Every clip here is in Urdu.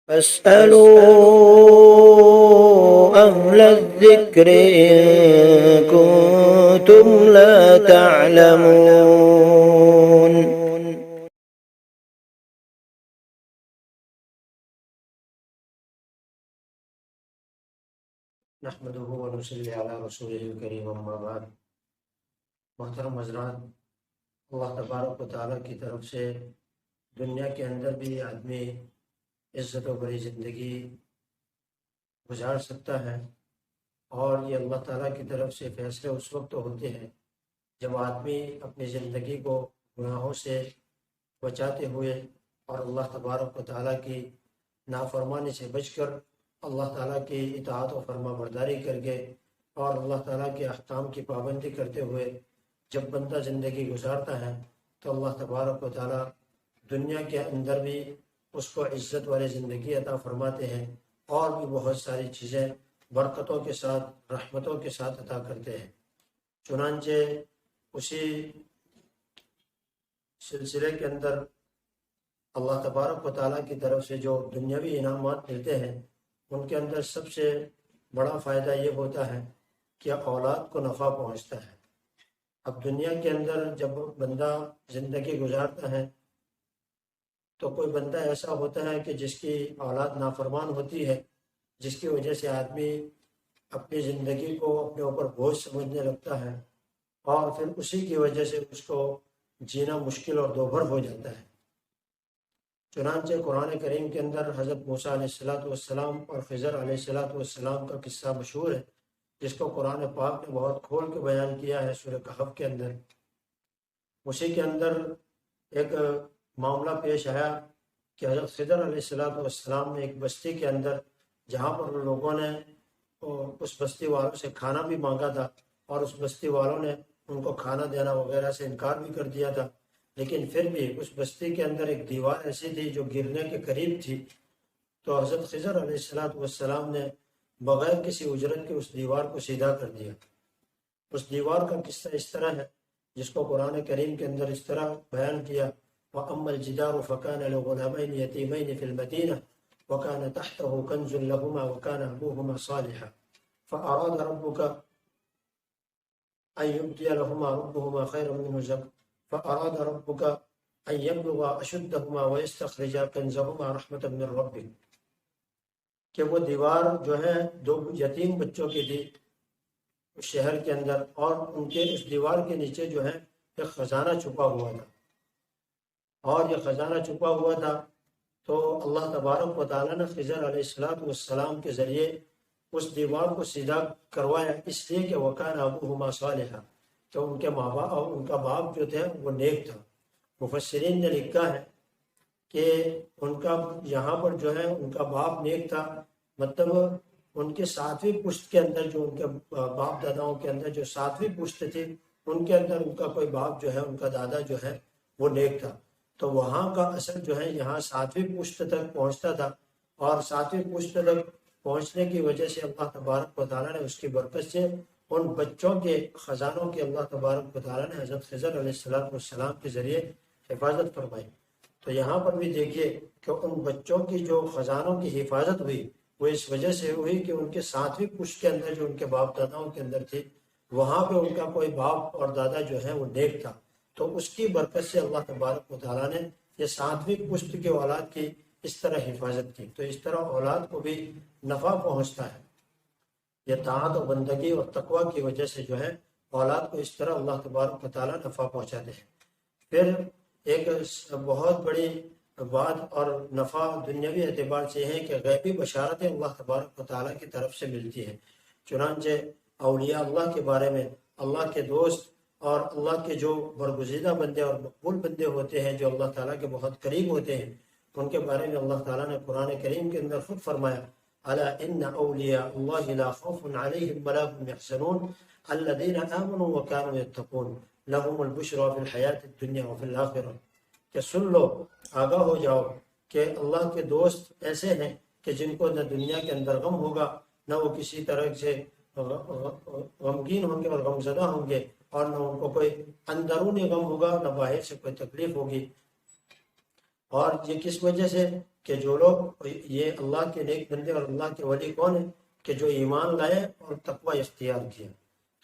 فاسألوا أهل الذكر إن كنتم لا تعلمون. نحمده ونصلي على رسوله الكريم اما بعد. محترم حضرات، اللہ تبارک و تعالیٰ کی طرف سے دنیا کے اندر بھی آدمی عزت و بڑی زندگی گزار سکتا ہے، اور یہ اللہ تعالیٰ کی طرف سے فیصلے اس وقت ہوتے ہیں جب آدمی اپنی زندگی کو گناہوں سے بچاتے ہوئے اور اللہ تبارک و تعالیٰ کی نافرمانی سے بچ کر اللہ تعالیٰ کی اطاعت و فرما برداری کر کے اور اللہ تعالیٰ کے احکام کی پابندی کرتے ہوئے جب بندہ زندگی گزارتا ہے تو اللہ تبارک و تعالیٰ دنیا کے اندر بھی اس کو عزت والی زندگی عطا فرماتے ہیں، اور بھی بہت ساری چیزیں برکتوں کے ساتھ رحمتوں کے ساتھ عطا کرتے ہیں۔ چنانچہ اسی سلسلے کے اندر اللہ تبارک و تعالیٰ کی طرف سے جو دنیاوی انعامات ملتے ہیں ان کے اندر سب سے بڑا فائدہ یہ ہوتا ہے کہ اولاد کو نفع پہنچتا ہے۔ اب دنیا کے اندر جب بندہ زندگی گزارتا ہے تو کوئی بندہ ایسا ہوتا ہے کہ جس کی اولاد نافرمان ہوتی ہے، جس کی وجہ سے آدمی اپنی زندگی کو اپنے اوپر بوجھ سمجھنے لگتا ہے، اور پھر اسی کی وجہ سے اس کو جینا مشکل اور دوبھر ہو جاتا ہے۔ چنانچہ قرآن کریم کے اندر حضرت موسیٰ علیہ السلام اور خضر علیہ السلام کا قصہ مشہور ہے، جس کو قرآن پاک نے بہت کھول کے بیان کیا ہے سورہ کہف کے اندر۔ اسی کے اندر ایک معاملہ پیش آیا کہ حضرت خضر علیہ السلام نے ایک بستی کے اندر، جہاں پر لوگوں نے اس بستی والوں سے کھانا بھی مانگا تھا اور اس بستی والوں نے ان کو کھانا دینا وغیرہ سے انکار بھی کر دیا تھا، لیکن پھر بھی اس بستی کے اندر ایک دیوار ایسی تھی جو گرنے کے قریب تھی، تو حضرت خضر علیہ السلام نے بغیر کسی اجرت کے اس دیوار کو سیدھا کر دیا۔ اس دیوار کا قصہ اس طرح ہے، جس کو قرآن کریم کے اندر اس طرح بیان کیا: وَأَمَّا الْجِدَارُ فَكَانَ لِغُلَامَيْنِ يَتِيمَيْنِ فِي الْمَدِينَةِ وَكَانَ تَحْتَهُ كَنْزٌ لَهُمَا وَكَانَ أَبُوهُمَا صَالِحًا فَأَرَادَ رَبُّكَ أَن يُبْدِيَ لَهُمَا رَبُّهُمَا خَيْرًا مِنْهُ فَأَرَادَ رَبُّكَ أَن يَبْلُغَا أَشُدَّهُمَا وَيَسْتَخْرِجَا كَنْزَهُمَا رَحْمَةً مِنْ رَبِّكَ، کہ وہ دیوار جو ہے دو یتیم بچوں کی تھی اس شہر کے اندر، اور ان کے اس دیوار کے نیچے جو ہے ایک خزانہ چھپا ہوا تھا، اور یہ خزانہ چھپا ہوا تھا تو اللہ تبارک و تعالیٰ نے خضر علیہ السلام کے ذریعے اس دیوار کو سیدھا کروایا، اس لیے کہ وَكَانَ أَبُوهُمَا صَالِحًا، کہ ان کے ماں باپ اور ان کا باپ جو تھے وہ نیک تھا۔ مفسرین نے لکھا ہے کہ ان کا یہاں پر جو ہے ان کا باپ نیک تھا، مطلب ان کے ساتویں پشت کے اندر، جو ان کے باپ داداؤں کے اندر جو ساتویں پشت تھی ان کے اندر ان کا کوئی باپ جو ہے، ان کا دادا جو ہے وہ نیک تھا، تو وہاں کا اثر جو ہے یہاں ساتویں پشت تک پہنچتا تھا، اور ساتویں پشت تک پہنچنے کی وجہ سے اللہ تبارک و تعالیٰ نے اس کی برکت سے ان بچوں کے خزانوں کی اللہ تبارک و تعالیٰ نے حضرت خضر علیہ السلام کے ذریعے حفاظت فرمائی۔ تو یہاں پر بھی دیکھیے کہ ان بچوں کی جو خزانوں کی حفاظت ہوئی وہ اس وجہ سے ہوئی کہ ان کے ساتویں پشت کے اندر جو ان کے باپ داداؤں کے اندر تھی، وہاں پہ ان کا کوئی باپ اور دادا جو ہے وہ نیک تھا، تو اس کی برکت سے اللہ تبارک و تعالیٰ نے یہ ساتویں پشت کی اولاد کی اس طرح حفاظت کی۔ تو اس طرح اولاد کو بھی نفع پہنچتا ہے، یہ طاعت و بندگی اور تقوی کی وجہ سے جو ہے اولاد کو اس طرح اللہ تبارک و تعالیٰ نفع پہنچاتے ہیں۔ پھر ایک بہت بڑی بات اور نفع دنیاوی اعتبار سے ہے کہ غیبی بشارتیں اللہ تبارک و تعالیٰ کی طرف سے ملتی ہیں۔ چنانچہ اولیاء اللہ کے بارے میں، اللہ کے دوست اور اللہ کے جو برگزیدہ بندے اور مقبول بندے ہوتے ہیں جو اللہ تعالیٰ کے بہت قریب ہوتے ہیں، ان کے بارے میں اللہ تعالیٰ نے قرآن کریم کے اندر خود فرمایا: الا ان اولیاء اللہ لا خوف علیہم ولا هم يحزنون الذین آمنوا وكانوا يتقون لهم البشرى فی الحیاۃ الدنیا وفی الآخرہ، کہ سن لو، آگاہ ہو جاؤ کہ اللہ کے دوست ایسے ہیں کہ جن کو نہ دنیا کے اندر غم ہوگا، نہ وہ کسی طرح سے غمگین ہوں گے اور غمزدہ ہوں گے، اور نہ ان کو کوئی اندرونی غم ہوگا، نہ باہر سے کوئی تکلیف ہوگی، اور یہ کس وجہ سے کہ جو لوگ یہ اللہ کے نیک بندے اور اللہ کے ولی کون ہیں کہ جو ایمان لائے اور تقوی اختیار کیا.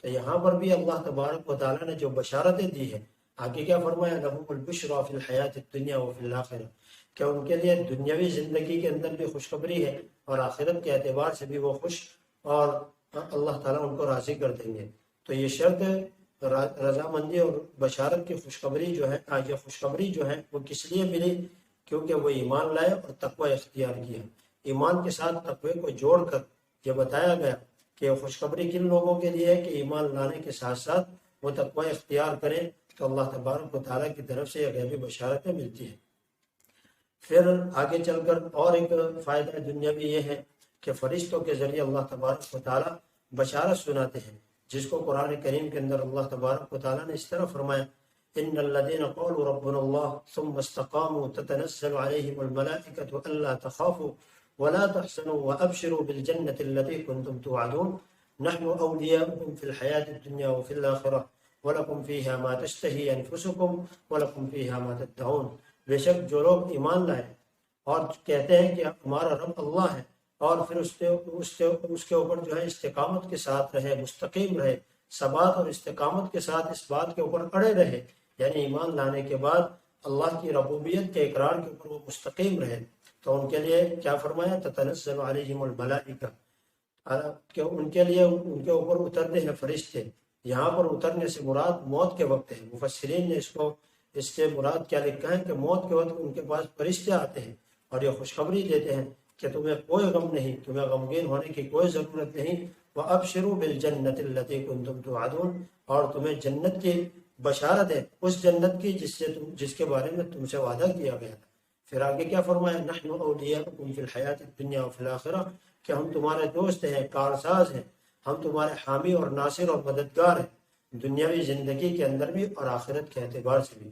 تو یہاں پر بھی اللہ تبارک و تعالیٰ نے جو بشارتیں دی ہیں، آگے کیا فرمایا، لَهُمُ الْبُشْرَى فِي الْحَيَاةِ الدُّنْيَا وَفِي الْآخِرَةِ، کہ ان کے لیے دنیاوی زندگی کے اندر بھی خوشخبری ہے اور آخرت کے اعتبار سے بھی وہ خوش، اور اللہ تعالیٰ ان کو راضی کر دیں گے. تو یہ شرط رضامندی اور بشارت کی خوشخبری جو ہے، یہ خوشخبری جو ہے وہ کس لیے ملی، کیونکہ وہ ایمان لائے اور تقوی اختیار کیا. ایمان کے ساتھ تقوی کو جوڑ کر یہ بتایا گیا کہ خوشخبری کن لوگوں کے لیے ہے کہ ایمان لانے کے ساتھ ساتھ وہ تقوی اختیار کریں، تو اللہ تبارک و تعالیٰ کی طرف سے یہ غیبی بشارتیں ملتی ہیں. پھر آگے چل کر اور ایک فائدہ دنیاوی یہ ہے کہ فرشتوں کے ذریعے اللہ تبارک و تعالیٰ بشارت سناتے ہیں، جس کو قرآن کریم کے اندر اللہ تبارک و تعالیٰ نے اس طرح فرمایا، ان الذين قالوا ربنا الله ثم استقاموا تتنزل عليهم الملائكة الا تخافوا ولا تحزنوا وابشروا بالجنة التي كنتم توعدون نحن اولياؤكم في الحياة الدنيا وفي الآخرة ولكم فيها ما تشتهي انفسكم ولكم فيها ما تدعون. بے شک جو لوگ ایمان لائے اور کہتے ہیں کہ ہمارا رب اللہ ہے، اور پھر اس کے اوپر جو ہے استقامت کے ساتھ رہے، مستقیم رہے، ثبات اور استقامت کے ساتھ اس بات کے اوپر اڑے رہے، یعنی ایمان لانے کے بعد اللہ کی ربوبیت کے اقرار کے اوپر وہ مستقیم رہے، تو ان کے لیے کیا فرمایا، تتنزل علیہم الملائکہ، کہ ان کے لیے ان کے اوپر اترتے ہیں فرشتے. یہاں پر اترنے سے مراد موت کے وقت ہے. مفسرین نے اس سے مراد کیا لکھا ہے کہ موت کے وقت ان کے پاس فرشتے آتے ہیں اور یہ خوشخبری دیتے ہیں کہ تمہیں کوئی غم نہیں، تمہیں غمگین ہونے کی کوئی ضرورت نہیں. وَأَبْشِرُوا بِالْجَنَّةِ الَّتِي كُنْتُمْ تُوعَدُونَ، اور تمہیں جنت کی بشارت ہے، اس جنت کی جس کے بارے میں تم سے وعدہ کیا گیا تھا. پھر آگے کیا فرمایا، نَحْنُ أَوْلِيَاؤُكُمْ فِي الْحَيَاةِ الدُّنْيَا وَفِي الْآخِرَةِ، کہ ہم تمہارے دوست ہیں، کارساز ہیں، ہم تمہارے حامی اور ناصر اور مددگار ہیں، دنیاوی زندگی کے اندر بھی اور آخرت کے اعتبار سے بھی.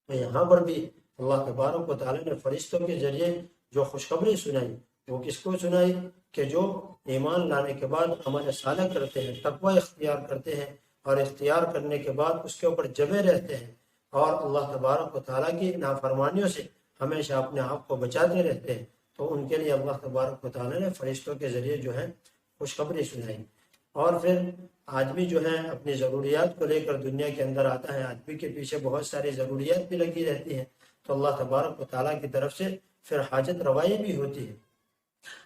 تو یہاں پر بھی اللہ تبارک و تعالیٰ نے فرشتوں کے ذریعے جو خوشخبری سنائی، وہ کس کو سنائی کہ جو ایمان لانے کے بعد عمل صالح کرتے ہیں، تقوی اختیار کرتے ہیں، اور اختیار کرنے کے بعد اس کے اوپر جمے رہتے ہیں اور اللہ تبارک و تعالیٰ کی نافرمانیوں سے ہمیشہ اپنے آپ کو بچاتے رہتے ہیں، تو ان کے لیے اللہ تبارک و تعالیٰ نے فرشتوں کے ذریعے جو ہے خوشخبری سنائی. اور پھر آدمی جو ہے اپنی ضروریات کو لے کر دنیا کے اندر آتا ہے، آدمی کے پیچھے بہت ساری ضروریات بھی لگی رہتی ہیں، تو اللہ تبارک و تعالیٰ کی طرف سے پھر حاجت روائی بھی ہوتی ہے.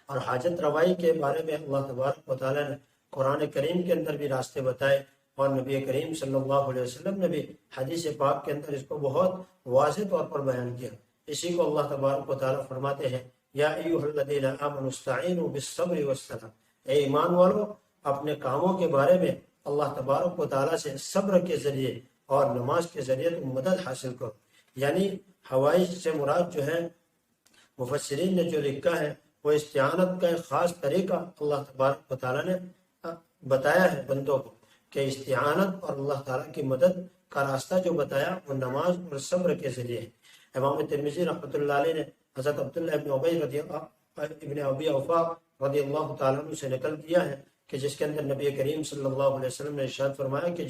اور حاجت روائی کے بارے میں اللہ تبارک و تعالیٰ نے قرآن کریم کے اندر بھی راستے بتائے، اور نبی کریم صلی اللہ علیہ وسلم نے بھی حدیث پاک کے اندر اس کو بہت واضح طور پر بیان کیا. اسی کو اللہ تبارک و تعالیٰ فرماتے ہیں، یا ایھا الذین آمنوا استعینوا بالصبر والصلاۃ، اے ایمان والو اپنے کاموں کے بارے میں اللہ تبارک و تعالیٰ سے صبر کے ذریعے اور نماز کے ذریعے تم مدد حاصل کرو. یعنی حوائج سے مراد جو ہے مفسرین نے جو لکھا ہے وہ استعانت کا ایک خاص طریقہ اللہ تبارک و تعالیٰ نے بتایا ہے بندوں کو، کہ استعانت اور اللہ تعالیٰ کی مدد کا راستہ جو بتایا وہ نماز اور صبر کے ذریعے ہے. امام ترمذی رحمۃ اللہ علیہ نے حضرت عبداللہ ابن ابی اوفا رضی اللہ تعالیٰ عنہ سے نقل کیا ہے کہ جس کے اندر نبی کریم صلی اللہ علیہ وسلم نے ارشاد فرمایا کہ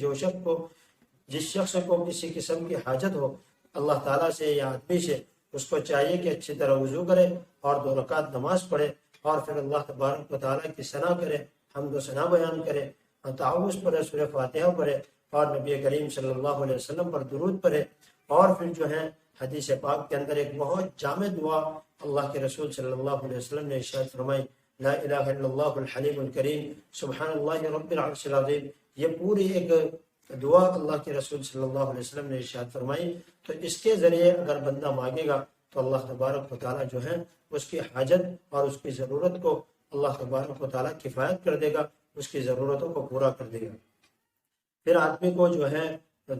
جس شخص کو کسی قسم کی حاجت ہو اللہ تعالیٰ سے یا آدمی سے، اس کو چاہیے کہ اچھی طرح وضو کرے اور 2 رکعت نماز پڑھے، اور پھر اللہ تبارک و تعالیٰ کی ثنا کرے، حمد و ثنا بیان کرے، تعوذ پڑھے، سورہ فاتحہ پڑھے، اور نبی کریم صلی اللہ علیہ وسلم پر درود پڑھے. اور پھر جو ہے حدیث پاک کے اندر ایک بہت جامع دعا اللہ کے رسول صلی اللہ علیہ وسلم نے ارشاد فرمائی، لا الہ الا اللہ الحلیم الکریم سبحان اللہ رب العرش العظیم. یہ پوری ایک دعا اللہ کے رسول صلی اللہ علیہ وسلم نے ارشاد فرمائی. تو اس کے ذریعے اگر بندہ مانگے گا تو اللہ تبارک و تعالیٰ جو ہے اس کی حاجت اور اس کی ضرورت کو اللہ تبارک و تعالیٰ کفایت کر دے گا، اس کی ضرورتوں کو پورا کر دے گا. پھر آدمی کو جو ہے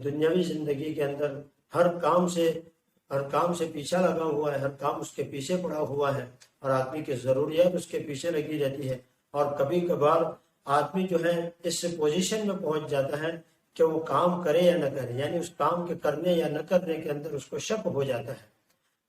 دنیاوی زندگی کے اندر ہر کام سے پیچھا لگا ہوا ہے، ہر کام اس کے پیچھے پڑا ہوا ہے، اور آدمی کی ضروریات اس کے پیچھے لگی رہتی ہے. اور کبھی کبھار آدمی جو ہے اس پوزیشن میں پہنچ جاتا ہے کہ وہ کام کرے یا نہ کرے، یعنی اس کام کے کرنے یا نہ کرنے کے اندر اس کو شک ہو جاتا ہے.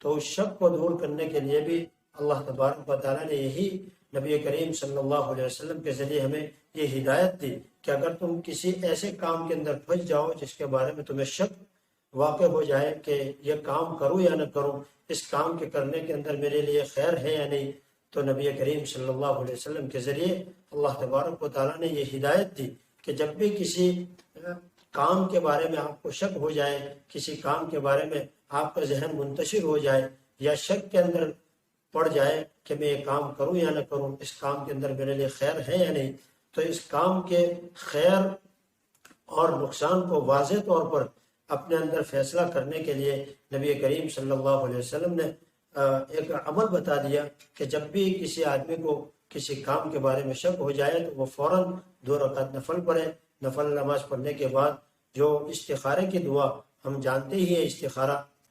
تو اس شک کو دور کرنے کے لیے بھی اللہ تبارک و تعالیٰ نے یہی نبی کریم صلی اللہ علیہ وسلم کے ذریعے ہمیں یہ ہدایت دی کہ اگر تم کسی ایسے کام کے اندر پھنس جاؤ جس کے بارے میں تمہیں شک واقع ہو جائے کہ یہ کام کروں یا نہ کروں، اس کام کے کرنے کے اندر میرے لیے خیر ہے یا نہیں، تو نبی کریم صلی اللہ علیہ وسلم کے ذریعے اللہ تبارک و تعالیٰ نے یہ ہدایت دی کہ جب بھی کسی کام کے بارے میں آپ کو شک ہو جائے، کسی کام کے بارے میں آپ کا ذہن منتشر ہو جائے یا شک کے اندر پڑ جائے کہ میں یہ کام کروں یا نہ کروں، اس کام کے اندر میرے لیے خیر ہے یا نہیں، تو اس کام کے خیر اور نقصان کو واضح طور پر اپنے اندر فیصلہ کرنے کے لیے نبی کریم صلی اللہ علیہ وسلم نے ایک عمل بتا دیا کہ جب بھی کسی آدمی کو کسی کام کے بارے میں شک ہو جائے تو وہ فوراً 2 رکعت نفل پڑھے۔ نفل نماز پڑھنے کے بعد جو استخارے کی دعا، ہم جانتے ہی ہیں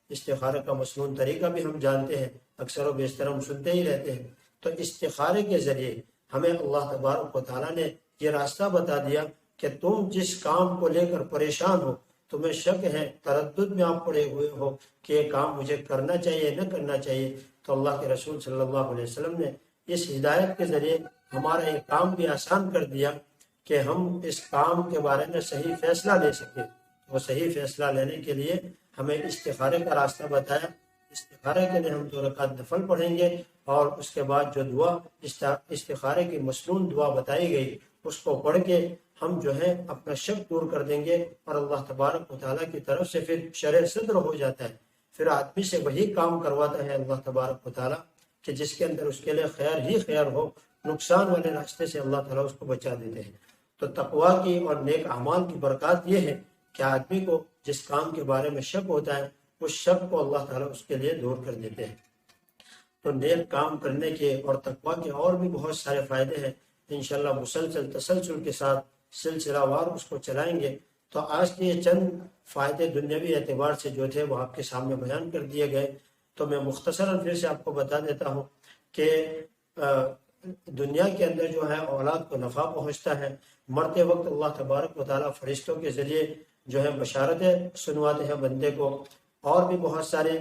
استخارے کا مسنون طریقہ بھی ہم جانتے ہیں، اکثر و بیشتر ہم سنتے ہی رہتے ہیں، تو استخارے کے ذریعے ہمیں اللہ تبارک و تعالیٰ نے یہ راستہ بتا دیا کہ تم جس کام کو لے کر پریشان ہو، تمہیں شک ہے، تردد میں آپ پڑے ہوئے ہو کہ یہ کام مجھے کرنا چاہیے نہ کرنا چاہیے، تو اللہ کے رسول صلی اللہ علیہ وسلم نے اس ہدایت کے ذریعے ہمارا یہ کام بھی آسان کر دیا کہ ہم اس کام کے بارے میں صحیح فیصلہ لے سکیں۔ وہ صحیح فیصلہ لینے کے لیے ہمیں استخارے کا راستہ بتایا۔ استخارے کے لیے ہم 2 رکعت نفل پڑھیں گے اور اس کے بعد جو دعا استخارے کی مسنون دعا بتائی گئی اس کو پڑھ کے ہم جو ہے اپنا شک دور کر دیں گے، اور اللہ تبارک و تعالیٰ کی طرف سے پھر شرح صدر ہو جاتا ہے، پھر آدمی سے وہی کام کرواتا ہے اللہ تبارک و تعالیٰ کہ جس کے اندر اس کے لیے خیر ہی خیر ہو، نقصان والے راستے سے اللہ تعالیٰ اس کو بچا دیتے ہیں۔ تو تقویٰ کی اور نیک اعمال کی برکات یہ ہے کہ آدمی کو جس کام کے بارے میں شک ہوتا ہے اس شک کو اللہ تعالیٰ اس کے لیے دور کر دیتے ہیں۔ تو نیک کام کرنے کے اور تقویٰ کے اور بھی بہت سارے فائدے ہیں، انشاءاللہ مسلسل تسلسل کے ساتھ سلسلہ وار اس کو چلائیں گے۔ تو آج کے یہ چند فائدے دنیاوی اعتبار سے جو تھے وہ آپ کے سامنے بیان کر دیے گئے، تو میں مختصراً پھر سے آپ کو بتا دیتا ہوں کہ دنیا کے اندر جو ہے اولاد کو نفع پہنچتا ہے، مرتے وقت اللہ تبارک و تعالیٰ فرشتوں کے ذریعے جو ہے بشارتیں سنواتے ہیں بندے کو، اور بھی بہت سارے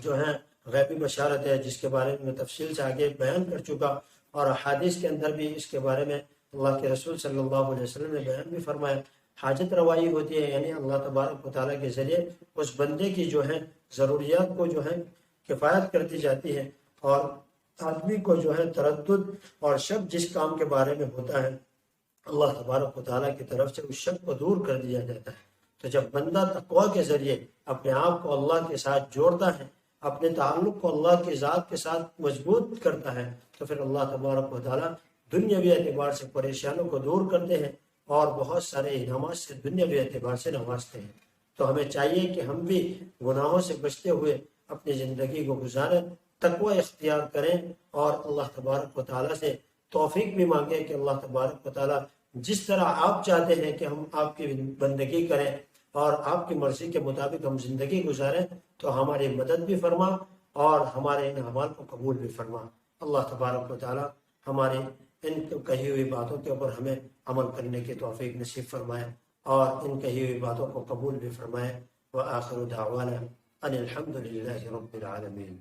جو ہیں غیبی بشارت ہے جس کے بارے میں تفصیل سے آگے بیان کر چکا، اور احادیث کے اندر بھی اس کے بارے میں اللہ کے رسول صلی اللہ علیہ وسلم نے بیان بھی فرمایا۔ حاجت روائی ہوتی ہے، یعنی اللہ تبارک و تعالیٰ کے ذریعے اس بندے کی جو ہے ضروریات کو جو ہے کفایت کر دی جاتی ہے، اور آدمی کو جو ہے تردد اور شک جس کام کے بارے میں ہوتا ہے اللہ تبارک و تعالیٰ کی طرف سے اس شک کو دور کر دیا جاتا ہے۔ تو جب بندہ تقویٰ کے ذریعے اپنے آپ کو اللہ کے ساتھ جوڑتا ہے، اپنے تعلق کو اللہ کی ذات کے ساتھ مضبوط کرتا ہے، تو پھر اللہ تبارک و تعالیٰ دنیاوی اعتبار سے پریشانوں کو دور کرتے ہیں اور بہت سارے انعامات سے دنیاوی اعتبار سے نوازتے ہیں۔ تو ہمیں چاہیے کہ ہم بھی گناہوں سے بچتے ہوئے اپنی زندگی کو گزاریں، تقوی اختیار کریں، اور اللہ تبارک و تعالیٰ سے توفیق بھی مانگیں کہ اللہ تبارک و تعالیٰ جس طرح آپ چاہتے ہیں کہ ہم آپ کی بندگی کریں اور آپ کی مرضی کے مطابق ہم زندگی گزاریں، تو ہماری مدد بھی فرما اور ہمارے ان اعمال کو قبول بھی فرما۔ اللہ تبارک و تعالیٰ ہماری ان کہی ہوئی باتوں کے اوپر ہمیں عمل کرنے کی توفیق نصیب فرمائے اور ان کہی ہوئی باتوں کو قبول بھی فرمائے۔ وآخر دعوانا ان الحمد للہ رب العالمین۔